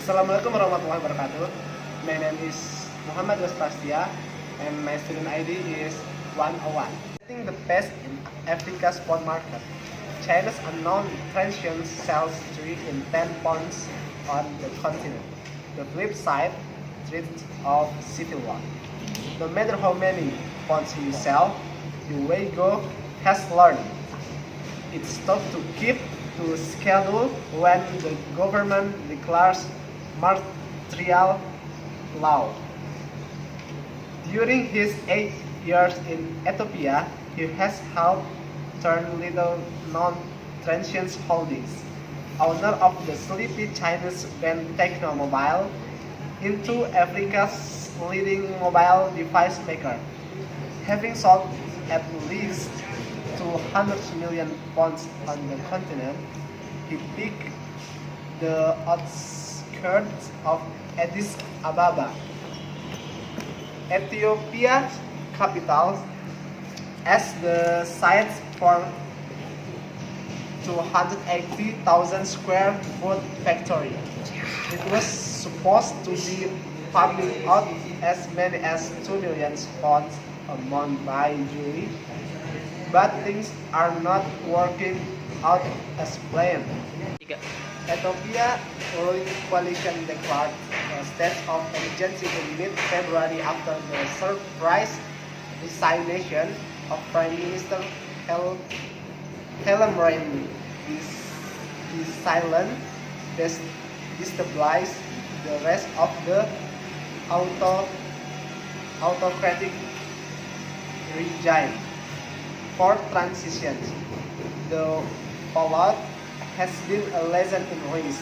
Assalamualaikum warahmatullahi wabarakatuh. My name is Dhimas Prastia and my student ID is 101. I think the best in Africa's bond market. China's unknown transient sells 3 in 10 bonds on the continent. The flip side, threat of civil war. No matter how many bonds you sell, the way go has learned. It's tough to keep to schedule when the government declares martial law. During his 8 years in Ethiopia, he has helped turn little-known transient holdings, owner of the sleepy Chinese brand Technomobile, into Africa's leading mobile device maker. Having sold at least 200 million pounds on the continent, he picked the outskirts of Addis Ababa, Ethiopia's capital, as the site for 280,000 square foot factory. It was supposed to be pumping out as many as 2 million pounds a month by July, but things are not working out as planned. Ethiopia ruling coalition declared a state of emergency in mid-February after the surprise resignation of Prime Minister Helen Raimi. This silence destabilized the rest of the autocratic regime. For transitions, the fallout has been a lesson in risk.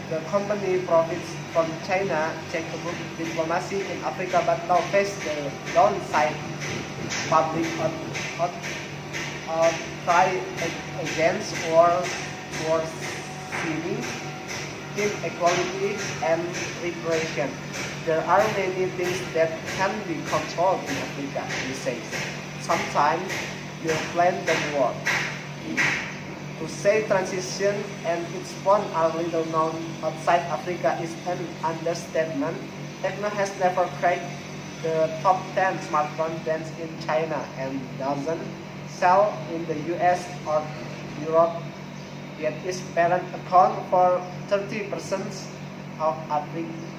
The company profits from China checkbook diplomacy in Africa, but now face the downside. Public outcry against worsening inequality and repression. There are many things that can be controlled in Africa, he says. Sometimes your plan don't work. To say transition and its fund are little known outside Africa is an understatement. Tecno has never cracked the top 10 smartphone brands in China and doesn't sell in the US or Europe, yet its parent account for 30% of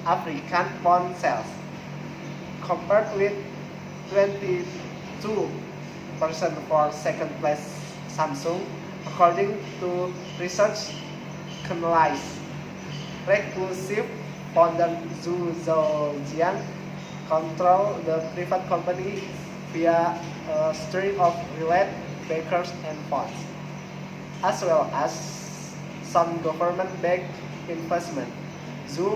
African phone sales, compared with 22% for second place Samsung, according to research analysis. Reclusive founder Zhu Zhejiang controls the private company via a string of related backers and funds, as well as some government-backed investment. Zhu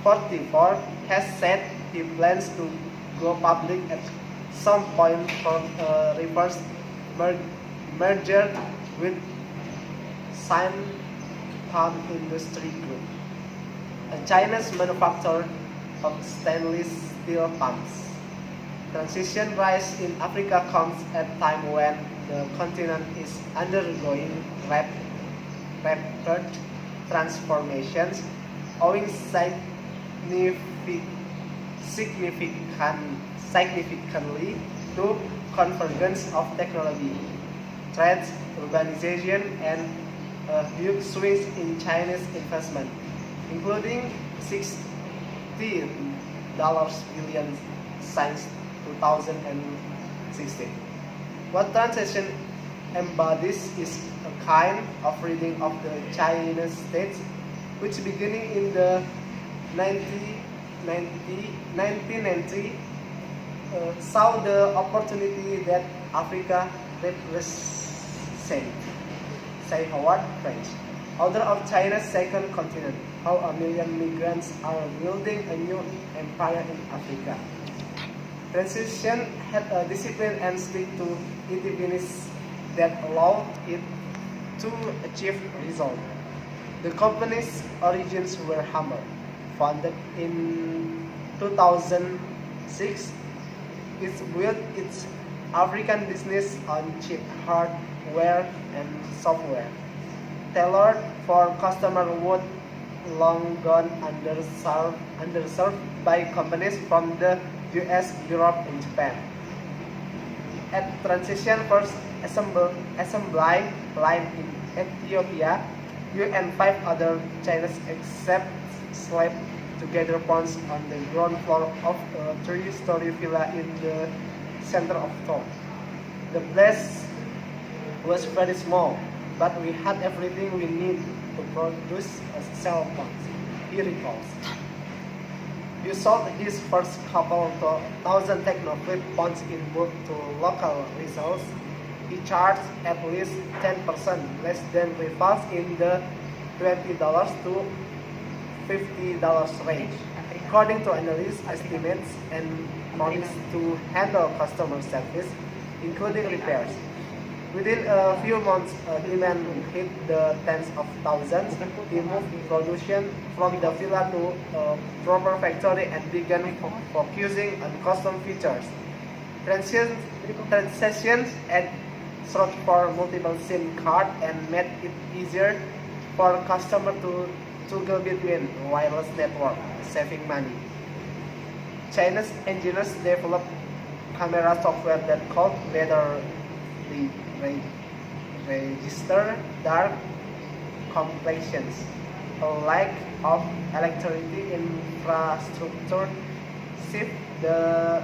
44 has said he plans to go public at some point from a reverse merger with Sinopharm Industry Group, a Chinese manufacturer of stainless steel pumps. Transition rise in Africa comes at a time when the continent is undergoing rapid transformations, owing significantly to convergence of technology, trade, urbanization, and a huge swing in Chinese investment, including $60 billion since 2016. What transition embodies is a kind of reading of the Chinese state, which beginning in the 1990 saw the opportunity that Africa represents. Say Howard French, author of China's Second Continent, How a Million Migrants Are Building a New Empire in Africa. Transition had a discipline and stick to itiveness that allowed it to achieve results. The company's origins were humble. Founded in 2006, it built its African business on cheap hardware and software, tailored for customer would long gone underserved by companies from the US, Europe, and Japan. At transition first assembly line in Ethiopia, you and five other Chinese except slept together ponds on the ground floor of a three-story villa in the center of town. The place was very small, but we had everything we need to produce a cell phone, he recalls. We sold his first couple of thousand Technoflip phones in bulk to local resellers. He charged at least 10% less than rivals in the $20 to $50 range, according to analyst estimates and promised to handle customer service, including repairs. Within a few months, demand hit the tens of thousands. He moved production from the villa to a proper factory and began focusing on custom features. Transactions at sought for multiple SIM cards and made it easier for customers to toggle between wireless networks, saving money. Chinese engineers developed camera software that could better register dark complexions. A lack of electricity infrastructure shift the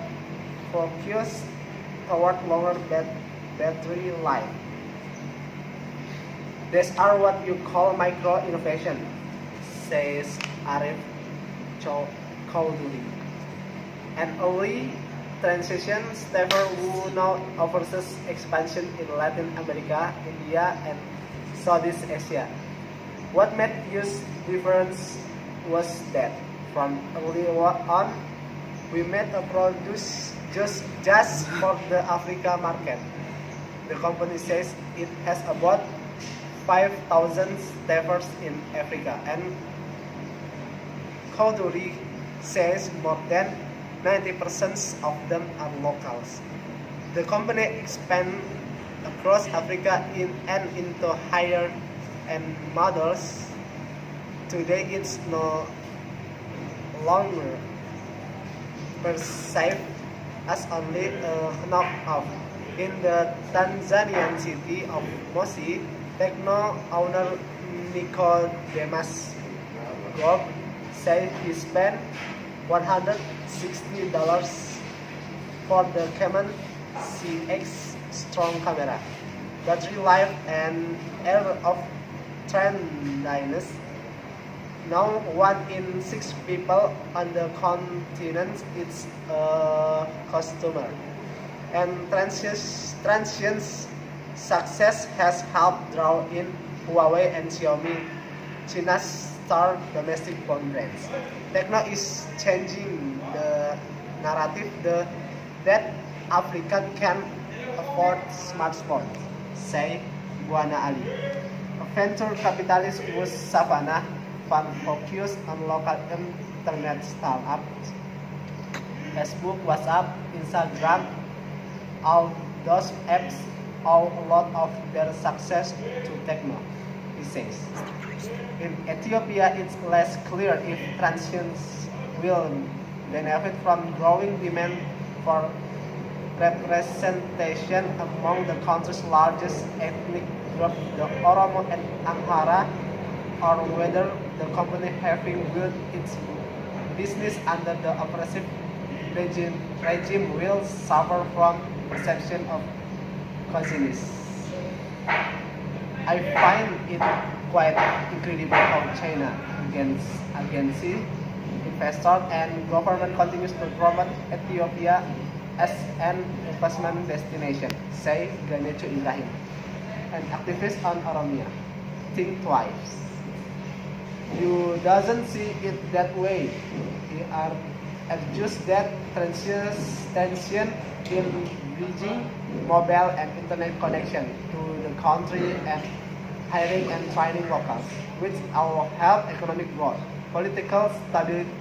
focus toward longer battery life. These are what you call micro innovation, says Arif Chowdhury. An early transition staffer who now oversees expansion in Latin America, India, and Southeast Asia. What made us different was that from early on, we made a product just for the Africa market. The company says it has about 5,000 staffers in Africa, and Chowdhury says more than 90% of them are locals. The company expands across Africa and into higher-end models. Today, it's no longer perceived as only a knockoff. In the Tanzanian city of Moshi, Techno owner Dhimas said he spent $160 for the Canon CX strong camera, battery life, and air of trendiness. Now 1 in 6 people on the continent is a customer, and transient success has helped draw in Huawei and Xiaomi, China's star domestic phone brands. Techno is changing the narrative that African can afford smartphones, say Guana Ali, a venture capitalist whose Savannah fund focused on local internet startups. Facebook, WhatsApp, Instagram, all those apps owe a lot of their success to Techno, he says. In Ethiopia, it's less clear if transients will benefit from growing demand for representation among the country's largest ethnic group, the Oromo and Amhara, or whether the company having built its business under the oppressive regime will suffer from perception of coziness. I find it quite incredible how China, agency, investor, and government continues to promote Ethiopia as an investment destination, say Ganecho Ibrahim, an activist on Oromia. Think twice. You doesn't see it that way. We are adjust that tension in bridging mobile and internet connection to the country and hiring and training locals, which will help economic growth. Political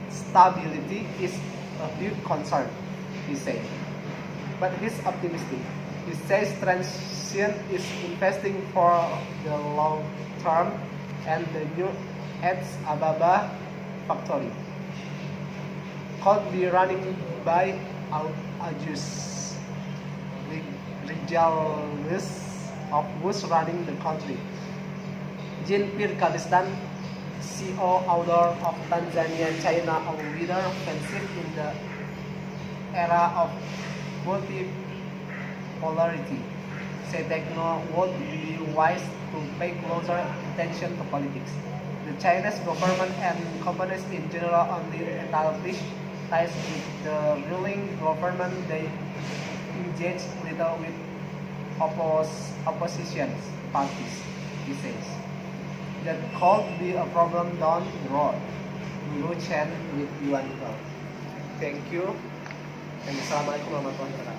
stability is a huge concern, he said. But he's optimistic. He says Transient is investing for the long term, and the new Addis Ababa factory could be running by Ajus, regardless of who's running the country. Jinpir Kabistan, CEO author of Tanzania-China a leader offensive in the era of multipolarity, said techno would be wise to pay closer attention to politics. The Chinese government and companies in general only establish ties with the ruling government. They engage little with opposition parties, he says. That could be a problem down the road. Guru Chen with Yuan. Thank you. And Assalamualaikum warahmatullahi wabarakatuh.